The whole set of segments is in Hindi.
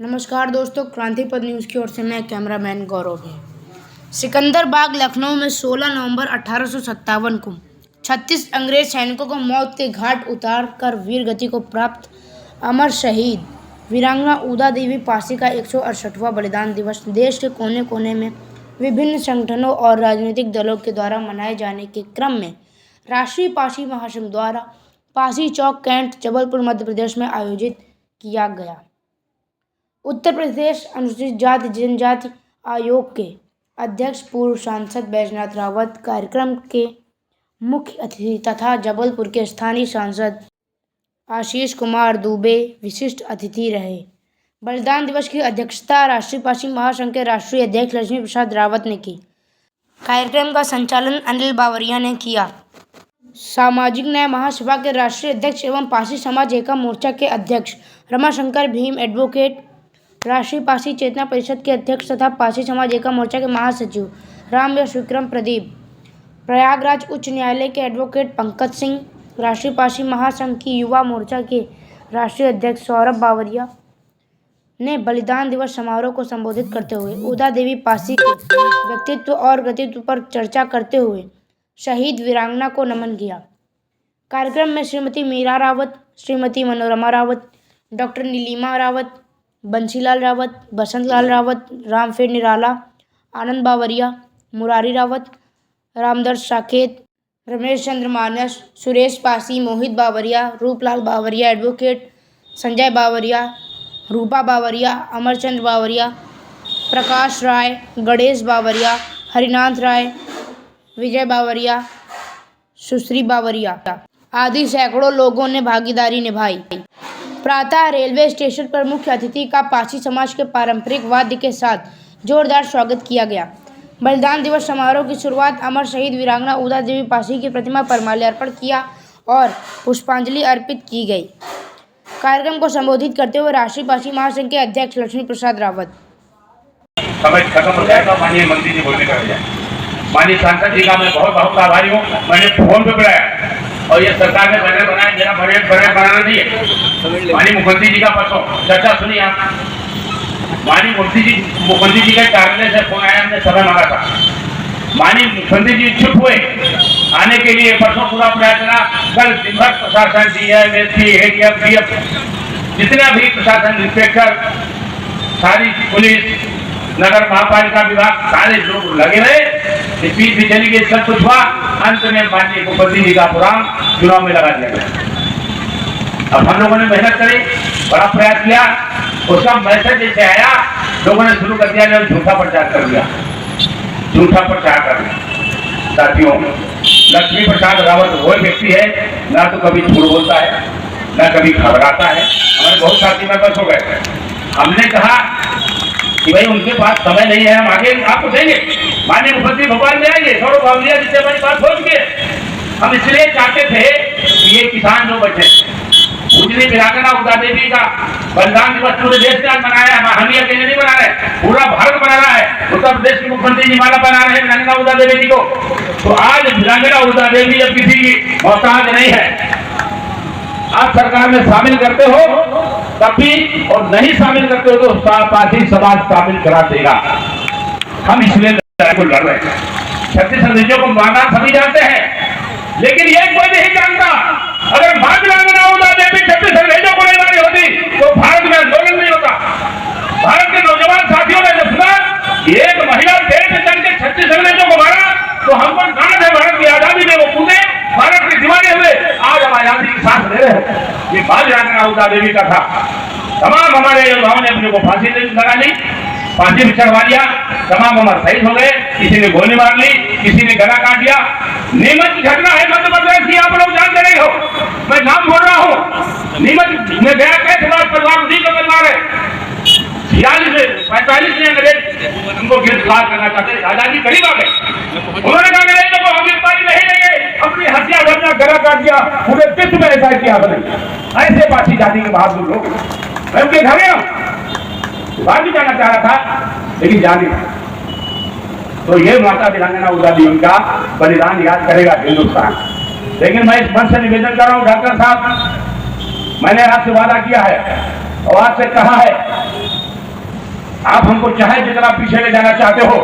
नमस्कार दोस्तों, क्रांतिपद न्यूज़ की ओर से मैं कैमरामैन गौरव है। सिकंदराबाग लखनऊ में 16 नवंबर 1857 को 36 अंग्रेज सैनिकों को मौत के घाट उतार कर वीर गति को प्राप्त अमर शहीद वीरांगना उदा देवी पासी का 168वां बलिदान दिवस देश के कोने कोने में विभिन्न संगठनों और राजनीतिक दलों के द्वारा मनाए जाने के क्रम में राष्ट्रीय पासी महासंघ द्वारा पासी चौक कैंट जबलपुर मध्य प्रदेश में आयोजित किया गया। उत्तर प्रदेश अनुसूचित जाति जनजाति आयोग के अध्यक्ष पूर्व सांसद बैजनाथ रावत कार्यक्रम के मुख्य अतिथि तथा जबलपुर के स्थानीय सांसद आशीष कुमार दुबे विशिष्ट अतिथि रहे। बलिदान दिवस की अध्यक्षता राष्ट्रीय पासी महासंघ के राष्ट्रीय अध्यक्ष लक्ष्मी प्रसाद रावत ने की। कार्यक्रम का संचालन अनिल बावरिया ने किया। सामाजिक न्याय महासभा के राष्ट्रीय अध्यक्ष एवं पासी समाज एकता मोर्चा के अध्यक्ष रमाशंकर भीम एडवोकेट, राष्ट्रीय पासी चेतना परिषद के अध्यक्ष तथा पासी समाज एकता मोर्चा के महासचिव रामयश विक्रम प्रदीप, प्रयागराज उच्च न्यायालय के एडवोकेट पंकज सिंह, राष्ट्रीय पासी महासंघ की युवा मोर्चा के राष्ट्रीय अध्यक्ष सौरभ बावरिया ने बलिदान दिवस समारोह को संबोधित करते हुए उदा देवी पासी के व्यक्तित्व और कृतित्व पर चर्चा करते हुए शहीद वीरांगना को नमन किया। कार्यक्रम में श्रीमती मीरा रावत, श्रीमती मनोरमा रावत, डॉक्टर नीलिमा रावत, बंसीलाल रावत, बसंत लाल रावत, रामफेर निराला, आनंद बावरिया, मुरारी रावत, रामदर्श साकेत, रमेश चंद्र मानस, सुरेश पासी, मोहित बावरिया, रूपलाल बावरिया एडवोकेट, संजय बावरिया, रूपा बावरिया, अमरचंद्र बावरिया, प्रकाश राय, गणेश बावरिया, हरिनाथ राय, विजय बावरिया, सुश्री बावरिया आदि सैकड़ों लोगों ने भागीदारी निभाई। प्रातः रेलवे स्टेशन पर मुख्य अतिथि का पासी समाज के पारंपरिक वाद्य के साथ जोरदार स्वागत किया गया। बलिदान दिवस समारोह की शुरुआत अमर शहीद वीरांगना उदा देवी पासी की प्रतिमा पर माल्यार्पण किया और पुष्पांजलि अर्पित की गई। कार्यक्रम को संबोधित करते हुए राष्ट्रीय पासी महासंघ के अध्यक्ष लक्ष्मी प्रसाद रावत, समय खत्म हो जाएगा, माननीय मंत्री जी बोलने का माननीय सांसद जी का मैं बहुत बहुत आभारी हूँ। मैंने फोन पे बुलाया और ये सरकार ने बजट बनाया, मेरा बजट बनाना चाहिए। माननीय मुख्यमंत्री जी का परसों चर्चा सुनी आप, माननीय मुख्यमंत्री जी के कार्यालय से फोन आया, हमने समय मांगा था। माननीय मुख्यमंत्री जी चुप हुए आने के लिए, परसों पूरा प्रयास करा। कल दिन भर प्रशासन DF जितना भी प्रशासन इंस्पेक्टर, सारी पुलिस, नगर महापालिका विभाग, सारे लोग लगे रहे। स्पीच भी चली गई, सब कुछ हुआ। अंत में माननीय मुख्यमंत्री जी का प्रोग्राम चुनाव में लगा दिया गया। अब हम लोगों ने मेहनत करी, बड़ा प्रयास किया, उसका मैसेज जैसे आया लोगों ने शुरू कर दिया, झूठा प्रचार कर दिया, झूठा प्रचार कर दिया। साथियों, लक्ष्मी प्रसाद रावत वो व्यक्ति है ना तो कभी झूठ बोलता है ना कभी घबराता है। हमारे बहुत साथी मेंबर्स हो गए, हमने कहा कि भाई उनके पास समय नहीं है, हम आगे आपको देंगे। माननीय मुख्यमंत्री भोपाल में आएंगे, सौरभ बावरिया जिससे हमारी बात हो चुकी है। हम इसलिए चाहते थे कि ये किसान जो बचे, पूजनी वीरांगना उदा देवी का बलिदान दिवस पूरे देश में आज मनाया है। हम ही अकेले नहीं बना रहे, पूरा भारत बना रहा है। उत्तर प्रदेश के मुख्यमंत्री जी माला बना रहे हैं वीरांगना उदा देवी जी को। तो आज वीरांगना उदा देवी जब किसी की मोहताज नहीं है, आप सरकार में शामिल करते हो तब भी, और नहीं शामिल करते हो तो पासी समाज शामिल करा देगा। हम इसलिए लड़ रहे हैं। 36 अंग्रेजों को मारना सभी जानते हैं, लेकिन ये कोई नहीं जानता, अगर मां वीरांगना उदा देवी 36 अंग्रेजों को नहीं मारी होती तो भारत में आंदोलन नहीं होता। भारत के नौजवान साथियों ने जब सुना एक महिला देश में चल के 36 अंग्रेजों को मारा तो हमको नाज है भारत की आजादी में, वो पूरे भारत के दीवाने हुए। आज हम आजादी की सांस ले रहे हैं। ये मां वीरांगना उदा देवी का था। तमाम हमारे योद्धाओं ने अपने को फांसी लगा ली, फांसी में चढ़वा लिया। तमाम हमारे शहीद हो गए, किसी ने गोली मार ली, किसी ने गला काट दिया। नीमच की घटना है मध्य प्रदेश की, आप लोग जानते नहीं हो, मैं नाम बोल रहा हूँ। नीमच में गया कैसे परिवार उसी का परिवार है। 46 अंग्रेज उनको गिरफ्तार करना चाहते थे, आजादी करीब आ गए। उन्होंने कहा अंग्रेजों को हम गिरफ्तारी नहीं लेंगे, अपनी हत्या करना, गला काट दिया, पूरे विश्व में ऐसा किया। ऐसे पासी जाति के बहादुर लोग, मैं उनके घर गया, बाहर भी जाना चाह रहा था लेकिन जा नहीं था। तो ये माता वीरांगना उदा देवी का बलिदान याद करेगा हिंदुस्तान। लेकिन मैं इस मंच से निवेदन कर रहा हूँ, डॉक्टर साहब, मैंने आपसे वादा किया है और आपसे कहा है आप हमको चाहे जितना पीछे ले जाना चाहते हो,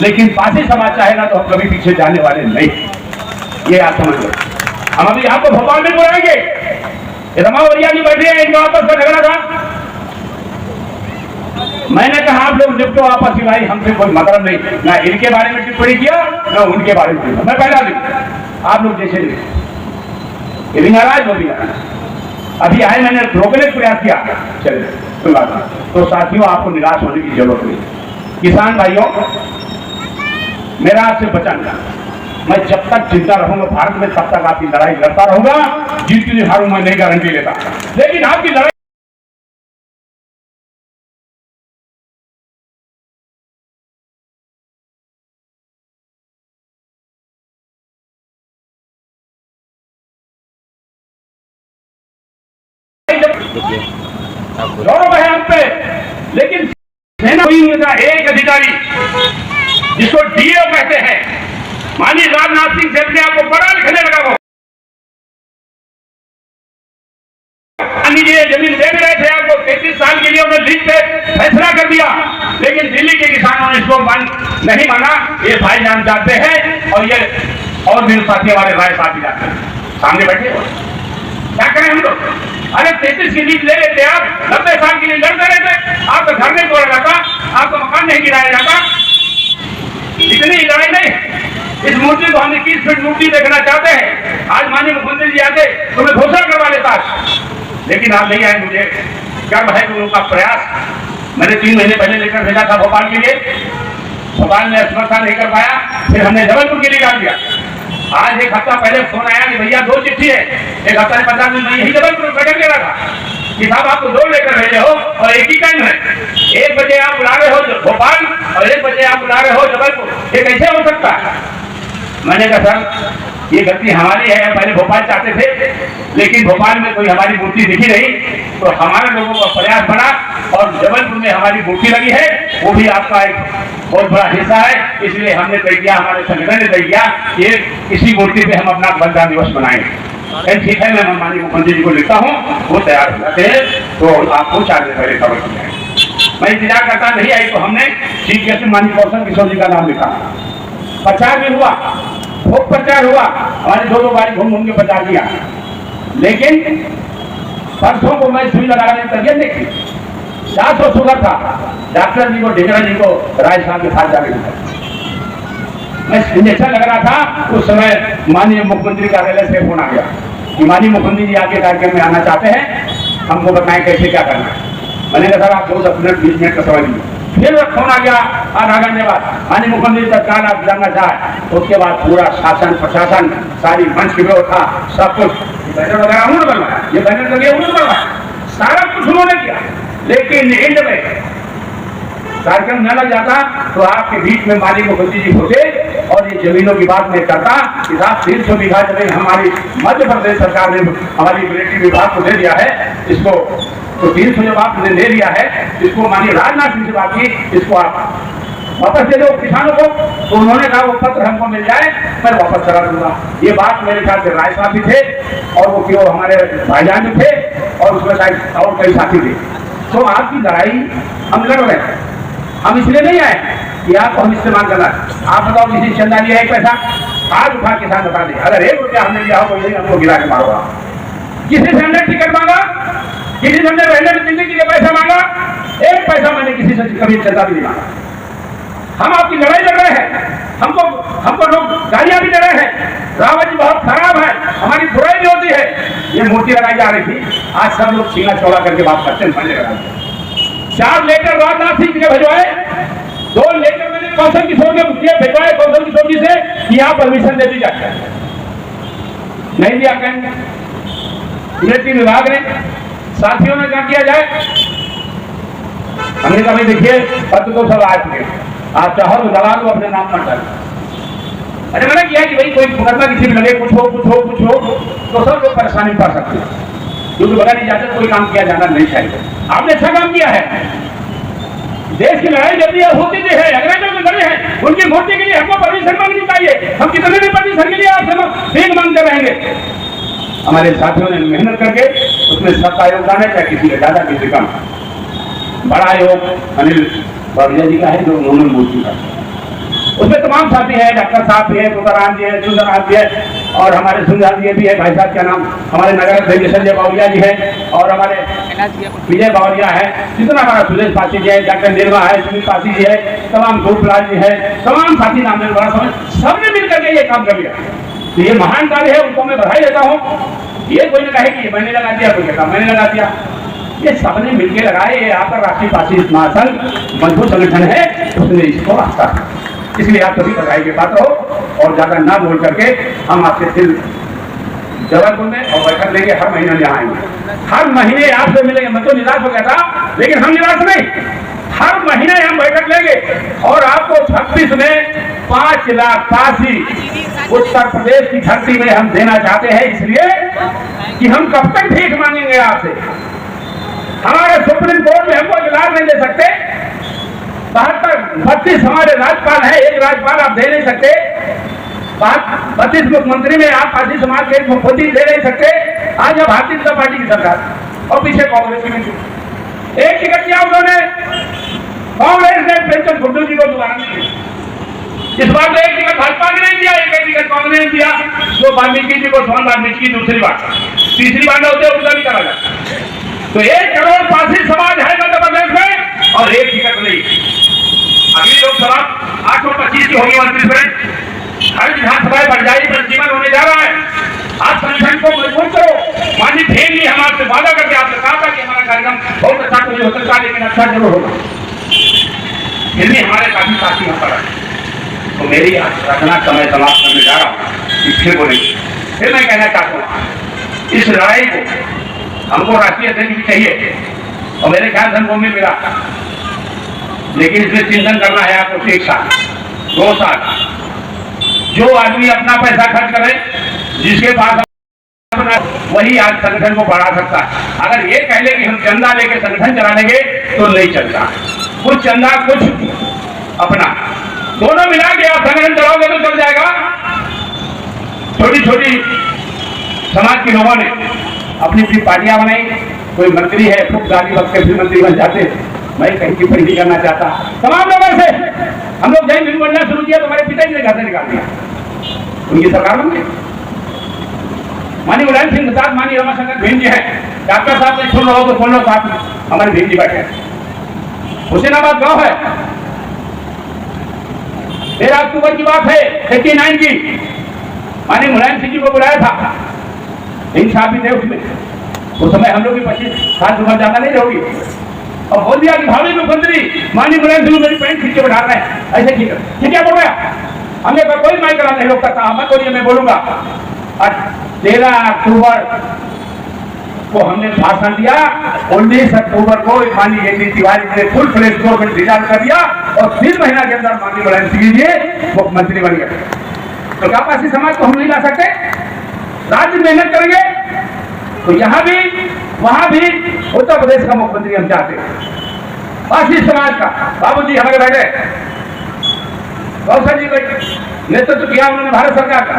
लेकिन पासी समाज चाहे ना तो हम कभी पीछे जाने वाले नहीं, ये आप समझ लो। हम अभी आपको भोपाल में बुलाएंगे, रमावरिया जी बैठे हैं, इनका आपस में झगड़ा था। मैंने कहा आप लोग निपटो आपस में, भाई हमसे कोई मतलब नहीं, ना इनके बारे में टिप्पणी किया ना उनके बारे में किया। मैं पहला दिन आप लोग जैसे ये भी नाराज, वो भी नाराज। अभी आए, मैंने रोकने का प्रयास किया, चलिए तो साथियों आपको निराश होने की जरूरत नहीं। किसान भाइयों, मेरा आपसे वचन, मैं जब तक जिंदा रहूंगा भारत में तब तक आपकी लड़ाई लड़ता रहूंगा। जीतती हारूं मैं नहीं गारंटी लेता, लेकिन आपकी लड़ाई गौरव है हम पे। लेकिन सेना का एक अधिकारी जिसको डीओ कहते हैं, माननीय राजनाथ सिंह से अपने आप को बड़ा लिखने लगा, वो जमीन दे भी रहे थे आपको, 33 साल के लिए उन्होंने लीज पे फैसला कर दिया, लेकिन दिल्ली के किसानों ने इसको नहीं माना। ये भाईजान जानते हैं, और ये और भी साथी हमारे राय साथी जानते हैं, सामने बैठे हो। क्या करें हम लोग? अरे 33 की लीज ले लेते आप, 90 साल के लिए लड़ते रहते, आपका घर नहीं तोड़ा जाता, आपका मकान नहीं गिराया जाता। इतनी लड़ाई नहीं। इस मूर्ति को हम 21 फीट मूर्ति देखना चाहते हैं। आज माननीय मुख्यमंत्री जी आते तो मैं घोषणा करवा लेता, लेकिन आप नहीं आए। मुझे गर्व है कि उनका प्रयास मैंने 3 महीने पहले लेकर भेजा था भोपाल के लिए, भोपाल में समर्थन नहीं कर पाया, फिर हमने जबलपुर के लिए डाल दिया। आज 1 हफ्ता पहले फोन आया कि भैया 2 चिट्ठी है, 1 हफ्ता 50 दिन में यही जबलपुर बैठक ले रहा था कि साहब आपको 2 लेकर भेजे हो और एक ही टाइम है, 1 बजे आप बुला रहे हो भोपाल और 1 बजे आप बुला रहे हो जबलपुर, ये कैसे हो सकता है? मैंने कहा सर ये गलती हमारी है, पहले भोपाल चाहते थे, लेकिन भोपाल में कोई हमारी मूर्ति दिखी नहीं, तो हमारे लोगों का प्रयास बना और जबलपुर में हमारी मूर्ति लगी है, वो भी आपका एक बहुत बड़ा हिस्सा है। इसलिए हमने तय किया, हमारे संगठन ने तय किया, ये इसी मूर्ति पे हम अपना बलिदान दिवस मनाएंगे। ठीक है, मैं माननीय मुख्यमंत्री जी को लिखता हूँ, वो तैयार हो जाते हैं, तो आपको 4 दिन पहले खबर की जाए। मैं इंतजार करता नहीं आई, तो हमने चीफ गेस्ट माननीय कौशल किशोर जी का नाम लिखा, प्रचार भी हुआ, खूब प्रचार हुआ, हमारे 2 बार घूम के प्रचार किया। लेकिन परसों को मैं सुई लगाने की तबियत नहीं थी, 400 शुगर था, डॉक्टर जी को ढेकरा जी को राय साहब के साथ जाके मैं इंजेक्शन लग रहा था। उस समय माननीय मुख्यमंत्री कार्यालय से फोन आ गया कि माननीय मुख्यमंत्री जी आपके कार्यक्रम में आना चाहते हैं, हमको बताएं कैसे क्या करना है। मैंने कहा सर आप 2 मिनट 20 मिनट का समय दीजिए। फिर फोन आ गया आधा घंटे बाद, माननीय मुख्यमंत्री तत्काल आप जानना चाहे। उसके बाद पूरा शासन प्रशासन, सारी मंच की व्यवस्था, सब कुछ बैनर वगैरह उन्होंने बनवाया, ये बैनर लगे उन्होंने बनवाया, सारा कुछ उन्होंने किया। लेकिन एंड में कार्यक्रम न लग जाता तो आपके बीच में माननीय मुख्यमंत्री जी होते और ये जमीनों की बात मैं करता कि साहब 300 बीघा जमीन हमारी मध्य प्रदेश सरकार ने हमारी मिलिट्री विभाग को दे दिया है, इसको तो 300 जब आपने ले लिया है, इसको माननीय राजनाथ सिंह से बात की, इसको आप वापस दे दो किसानों को। तो उन्होंने कहा वो पत्र हमको मिल जाए मैं वापस करा दूंगा। ये बात मेरे ख्याल से राय साहब भी थे और वो क्यों हमारे भाईजान भी थे और उसमें शायद और कई साथी थे। तो आपकी लड़ाई हम लड़ रहे हैं, हम इसलिए नहीं आए कि आपको हम इस्तेमाल करना। आप बताओ किसी चंदा लिया 1 पैसा, आज उठा किसान बता दे, अगर 1 रुपया हमने लिया हो तो यही हमको गिरा के मारोगा। किसी से हमने टिकट मांगा, किसी से हमने रहने में जिंदगी के लिए पैसा मांगा, 1 पैसा मैंने किसी से कभी चंदा भी नहीं मांगा। हम आपकी लड़ाई लड़ रहे हैं, हमको लोग गालियां भी दे रहे हैं, रावत जी बहुत खराब है, हमारी बुराई भी होती है। ये मूर्ति लगाई जा रही थी, आज सब लोग सीना चौड़ा करके बात करते हैं। 4 लेटर राजनाथ सिंह ने भिजवाए, 2 लेटर मैंने कौशल किशोर के भिजवाए कौशल किशोर जी से कि यहाँ परमिशन दे दी जाए, नहीं दिया। कहेंगे मिलिट्री विभाग ने, साथियों ने क्या किया जाए, हमने कहा देखिए पत्र तो सब आ चुके, आप चाहो तो दबा दो अपने नाम पर डाल। अरे मैंने किया कि भाई कोई मुकदमा किसी भी लगे, कुछ हो तो सब लोग परेशानी पा सकते हैं, क्योंकि बगैर इजाजत कोई काम किया जाना नहीं चाहिए। आपने अच्छा काम किया है, देश की लड़ाई जब भी होती थी है, अंग्रेजों से लड़े हैं, उनकी मूर्ति के लिए हमको परमिशन मांगनी चाहिए। हम कितने भी परमिशन के लिए आपसे भीख मांगते रहेंगे। हमारे साथियों ने मेहनत करके उसमें सबका योगदान है, चाहे किसी का ज्यादा किसी कम। बड़ा योग अनिल बावरिया जी का है जो मोहम्मद मोदी का, उसमें तमाम साथी हैं, डॉक्टर साहब भी है, तुकाराम जी है, सुंदरनाथ जी है, और हमारे सुंदर जी भी है, भाई साहब क्या नाम, हमारे नगर अध्यक्ष संजय बावरिया जी है, और हमारे विजय बावरिया है, जितना हमारा सुरेश पासी जी है, डॉक्टर निर्मा है, सुनील पासी जी है, तमाम धूपलाल जी है, तमाम साथी नाम बड़ा समझ सबने मिलकर के ये काम कर लिया। तो ये महान कार्य है, उनको मैं बधाई देता हूँ। ये कोई ना कहे कि मैंने लगा दिया, कोई कहता मैंने लगा दिया, ये सबने मिलकर लगाए। ये यहाँ पर राष्ट्रीय पासी महासंघ मजबूत संगठन है, उसने इसको रास्ता, इसलिए आप सभी बधाई के पात्र हो। और ज्यादा ना बोल करके हम आपसे फिर जबलपुर में और बैठक लेंगे, हर महीने यहाँ आएंगे, हर महीने आपसे मिलेंगे। मैं तो निराश हो गया था, लेकिन हम निराश नहीं, हर महीने हम बैठक लेंगे और आपको 26 में 5 लाख पासी उत्तर प्रदेश की धरती में हम देना चाहते हैं, इसलिए कि हम कब तक भीख मांगेंगे आपसे। हमारे सुप्रीम कोर्ट में हमको इलाज नहीं दे सकते, 32 हमारे राज्यपाल हैं, एक राज्यपाल आप दे नहीं सकते, 32 मुख्यमंत्री में आप पासी समाज के मुख्यमंत्री दे नहीं सकते। आज है भारतीय जनता पार्टी की सरकार और पीछे कांग्रेस की एक टिकट किया उन्होंने, कांग्रेस ने पेंशन गुड्डू जी को दोबारा नहीं दिया। इस बार तो एक टिकट भाजपा ने नहीं दिया, एक टिकट कांग्रेस ने दिया, जो वाल्मीकि जी को सोन वाल्मीकि दूसरी बार, तीसरी बार होते उनका भी करा जाए। तो 1 करोड़ पासी समाज है मध्य प्रदेश में और एक टिकट नहीं। अगली लोकसभा 825 की होगी 29 में, हर विधानसभाएं बढ़ जाएगी, जीवन होने जा रहा है। आप संगठन को मजबूत करो। माननीय भेल जी हम आपसे वादा करके आपने कहा था कि हमारा कार्यक्रम बहुत अच्छा नहीं हो सकता, लेकिन अच्छा जरूर होगा। फिर भी हमारे काफी साथी यहाँ पर है, तो मेरी रचना समय समाप्त करने जा रहा हूँ, फिर बोलेंगे। फिर मैं कहना चाहता हूँ, इस लड़ाई को हमको राष्ट्रीय अध्यक्ष भी चाहिए और मेरे ख्याल से हमको मिल मिला, लेकिन इसमें चिंतन करना है आपको 1 साल 2 साल। जो आदमी अपना पैसा खर्च करे, जिसके पास वही आज संगठन को बढ़ा सकता है। अगर ये कह ले कि हम चंदा लेके संगठन चला लेंगे तो नहीं चलता। कुछ चंदा कुछ अपना, दोनों मिला के आप संगठन चलाओगे तो चल जाएगा। छोटी छोटी समाज के लोगों ने अपनी अपनी पार्टियां बनाई, कोई मंत्री है खूब गाली वक्त के फिर मंत्री बन जाते। मैं कहीं टिप्पणी नहीं करना चाहता, तमाम लोगों से हम लोग जैन बिल बनना शुरू किया तो हमारे पिताजी ने घर से निकाल दिया, उनकी सरकार बन गई। माननीय मुलायम सिंह प्रसाद, माननीय रमाशंकर भेल जी हैं, डॉक्टर साहब ने सुन रहा हो तो सुन लो, साथ में हमारे भेल जी बैठे हैं। हुसैनाबाद गांव है, 13 अक्टूबर की बात है 89 की, माननीय मुलायम सिंह जी को बुलाया था, इन साहब भी थे उसमें। उस समय हम लोग भी 25 साल उम्र ज्यादा नहीं रहोगी, और बोल दिया कि भावी मुख्यमंत्री माननीय मुलायम सिंह मेरी पैंट खींच के बैठा रहे हैं, ऐसे ठीक है बोल रहा। हमने कोई माइक नहीं रोक सकता, मत बोलिए मैं बोलूंगा। 13 अक्टूबर को हमने भाषण दिया, 19 अक्टूबर को माननीय जयंती तिवारी ने फुल फ्लेज गवर्नमेंट रिजाइन कर दिया और 3 महीना के अंदर माननीय मुलायम सिंह जी मुख्यमंत्री बन गए। तो क्या पासी समाज को हम नहीं ला सकते? राज्य मेहनत करेंगे तो यहाँ भी वहां भी उत्तर प्रदेश का मुख्यमंत्री हम चाहते हैं। पासी समाज का बाबूजी हमारे बैठे, गौसर जी को नेतृत्व किया उन्होंने भारत सरकार का,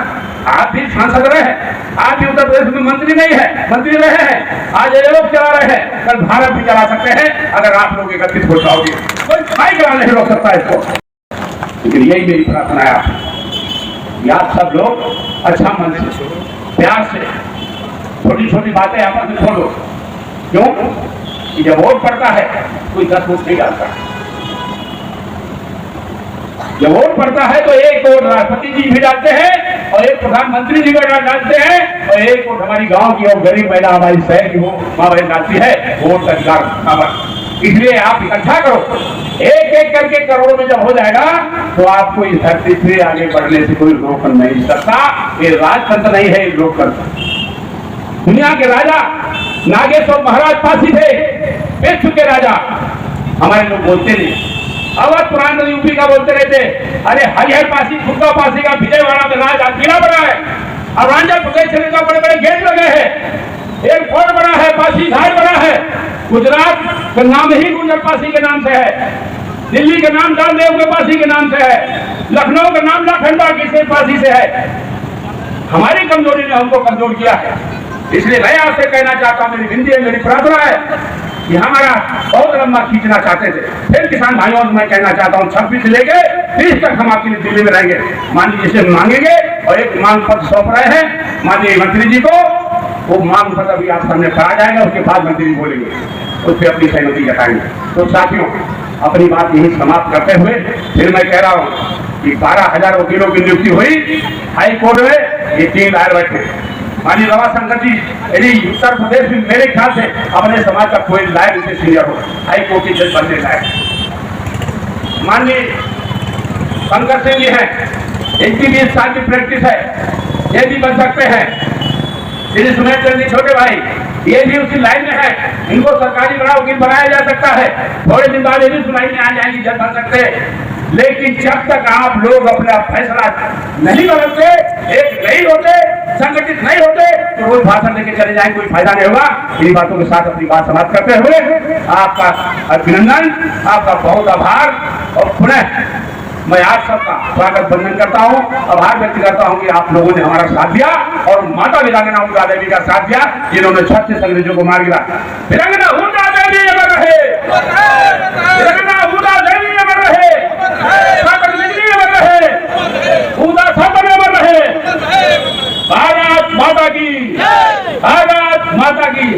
आप भी सांसद रहे, आप भी उत्तर प्रदेश में मंत्री नहीं है, मंत्री रहे हैं, आज ये लोग चला रहे हैं, कल भारत भी चला सकते हैं अगर आप लोग एकत्रित हो जाओगे। कोई खाई करा नहीं रोक सकता इसको। लेकिन यही मेरी प्रार्थना है आपसे, आप सब लोग अच्छा मन से प्यार से छोटी छोटी बातें आपस में छोड़ो। क्यों कि जब वोट पड़ता है कोई 10 वोट नहीं डालता, जब वोट पड़ता है तो एक वोट राष्ट्रपति जी भी डालते हैं और एक प्रधानमंत्री जी भी डालते हैं और एक वोट हमारी गांव की और गरीब महिला हमारी शहर की वो माँ बहन डालती है वोट का अधिकार। इसलिए आप इकट्ठा करो, एक एक करके करोड़ों में जब हो जाएगा तो आपको इस धरती से आगे बढ़ने से कोई रोक नहीं सकता। ये राजतंत्र नहीं है, ये लोकतंत्र। दुनिया के राजा नागेश्वर महाराज पासी थे, विश्व के राजा। हमारे लोग बोलते नहीं, अवध पुराण यूपी का बोलते रहते, अरे हरिहर पासी खुदा पासी का विजयवाड़ा में राज किला बना है, अरुणाचल प्रदेश चले जाओ बड़े बड़े गेट लगे हैं, एक फोर्ट बना है, पासी घाट बना है, गुजरात का नाम ही गुजर पासी के नाम से है, दिल्ली का नाम डालदेव के पासी के नाम से है, लखनऊ का नाम लाखनवा किसे पासी से है। हमारी कमजोरी ने हमको कमजोर किया है, इसलिए मैं आपसे कहना चाहता हूं, मेरी विनती है, मेरी प्रार्थना है ये हमारा बहुत लंबा खींचना चाहते थे। फिर किसान भाइयों से मैं कहना चाहता हूँ 26 से लेके 30 तक हम आपके लिए दिल्ली में रहेंगे। माननीय जिसे मांगेंगे और एक मांग पत्र सौंप रहे हैं माननीय मंत्री जी को, वो मांग पत्र भी आप सामने पढ़ा जाएगा, उसके बाद मंत्री जी बोलेंगे, उस पर अपनी सहमति जताएंगे। तो साथियों, अपनी बात यही समाप्त करते हुए फिर मैं कह रहा हूँ कि 12,000 वकीलों की नियुक्ति हुई हाई कोर्ट में। ये 3 लायर बैठे, माननीय रमाशंकर जी, यदि उत्तर प्रदेश में मेरे ख्याल से अपने समाज का कोई लायक इसे सीनियर हो हाई कोर्ट के जज बनने लायक। माननीय शंकर सिंह जी हैं, इनकी 20 साल की प्रैक्टिस है, ये भी बन सकते हैं। श्री सुमेश चंद जी छोटे भाई, ये भी उसी लाइन में है, इनको सरकारी बड़ा वकील बनाया जा सकता है। थोड़े दिन बाद ये भी सुनाई में आ जाएंगी, जज बन सकते हैं। लेकिन जब तक आप लोग अपना फैसला नहीं बदलते, एक नहीं होते, संगठित नहीं होते, तो रोज भाषण लेके चले जाएंगे, कोई फायदा नहीं होगा। इन बातों के साथ अपनी बात समाप्त करते हुए आपका अभिनंदन, आपका बहुत आभार और पुनः मैं आप सबका स्वागत बंधन करता हूं, आभार व्यक्त करता हूं कि आप लोगों ने हमारा साथ दिया और माता वीरांगना उषा देवी का साथ दिया, जिन्होंने 36 अंग्रेजों को मार गिरा। वीरांगना उषा देवी अमर रहे, वीरांगना उषा देवी अमर रहे, सागर बिजली अमर रहे, उषा सागर अमर रहे। भारत माता की, भारत माता की।